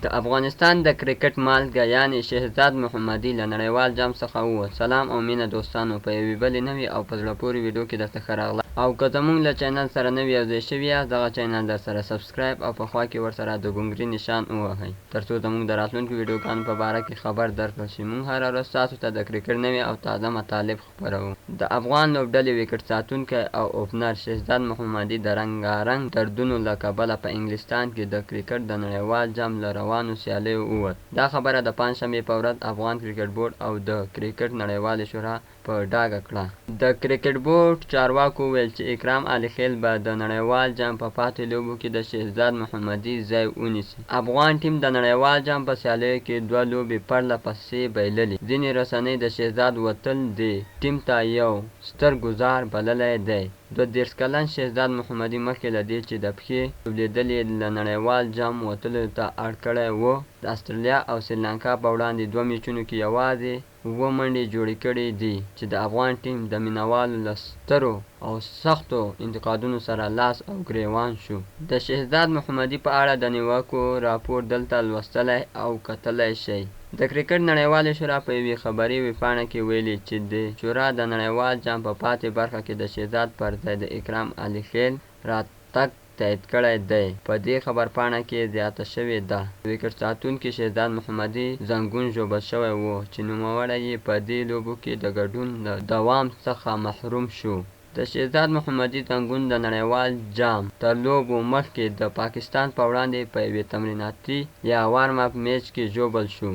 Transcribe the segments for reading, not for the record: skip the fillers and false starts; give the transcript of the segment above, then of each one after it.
د افغانستان د کرکټ مالګه یعنی شهزاد محمدي له نړیوال جام څخه ووت. سلام او مینه دوستانو، په یوې بلې نوې او په زړه پورې ویډیو کې درته ښه راغلاست. او که زموږ له چینل سره نوي یوځای شوي یاست، دغه چینل درسره سبسکرایب او په خوا کې ورسره د ګونګري نشان ووهئ، تر څو زموږ د راتلونکو ویډیوګانو په باره کې خبر درکړل شي. موږ هره ورځ تاسو ته د کرکټ نوې او تازه مطالب خپروو. د افغان لوبډلې وکټ ساتونکی او اوپنر شهزاد محمدي د رنګارنګ دردونو له کبله په انګلستان کې د کرکټ د نړیوال جام له روانو سیالیو ووت. دا خبره د پنجشنبې په ورځ افغان کرکټ بورډ او د کرکټ نړیوالې شورا په ډاګه کړه. د کرکټ بورډ چارواکو وویل چې اکرام علي خیل به د نړیوال جام په پاتې لوبو کې د شهزاد محمدي ځای ونیسي. افغان ټیم د نړیوال جام په سیالیو کې 2 لوبې پرله پسې بایللې. ځینې رسنۍ د شهزاد وتل دې ټیم ته یو ستر ګزار بللی دی. 32 کلن شهزاد محمدي مخکې له دې چې د پښې لوبلېدل یې له نړیوال جام وتلو ته اړ کړی و، د استرالیا او سریلانکا په وړاندې 2 میچونو کې یوازې 7 منډې جوړې کړې دي، چې د افغان ټیم د مینوالو له سترو او سختو انتقادونو سره لاس او ګریوان شو. د شهزاد محمدي په اړه د نیوکو راپور دلته لوستلی او کتلی شئ. د کرکټ نړیوالې شورا په یوې خبري ویبپاڼه کې ویلي چې د شورا د نړیوال جام په پاتې برخه کې د شهزاد پر ځای د اکرام علي خیل راتګ تایید کړی دی. په دې خبرپاڼه کې زیاته شوې ده وکټ ساتونکي شهزاد محمدي زنګون ژوبل شوی و، چې نوموړی یې په دې لوبو کې د ګډون له دوام څخه محروم شو. د شهزاد محمدي زنګون د نړیوال جام تر لوبو مخکې د پاکستان په وړاندې په یوې تمریناتي یا وارم اپ میچ کې ژوبل شو.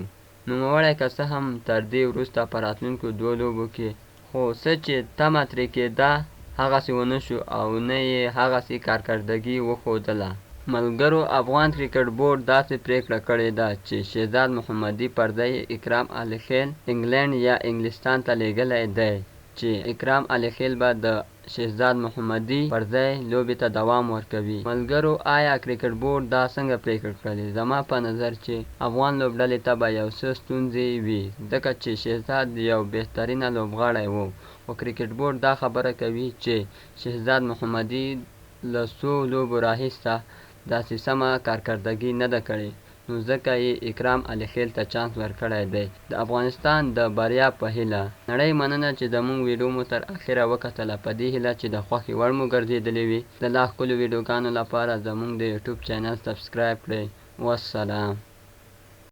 نوموړی که څه هم تر دې وروسته په راتلونکو 2 لوبو کې خو څه چې تمه ترې کېده هغسې ونه شو او نه یې هغسې کارکردګي وښودله. ملګرو، افغان کرکټ بورډ داسې پریکړه کړې ده چې شهزاد محمدي پر ځای اکرام علي خیل انګلینډ یا انګلستان ته لیږلی دی، چې اکرام علي خیل به د شهزاد محمدي پر ځای لوبې ته دوام ورکوي. ملګرو، آیا کرکټ بورډ دا څنګه پریکړه کړې؟ زما په نظر چې افغان لوبډلې ته به یو څه ستونزې وي، ځکه چې شهزاد یو بهترینه لوبغاړی و، خو کرکټ بورډ دا خبره کوي چې شهزاد محمدي له څو لوبو راهیسته داسې سمه کارکردګي نه ده کړې، نو ځکه یې اکرام علي خیل ته چانس ورکړی دی. د افغانستان د بریا په هیله. نړۍ مننه چې زموږ ویډیو مو تر اخره وکتله، په دې هیله چې د خوښې وړ مو ګرځېدلې وي. د لا ښکلو ویډیوګانو لپاره زموږ د یوټیوب چینل سبسکرایب کړئ. والسلام.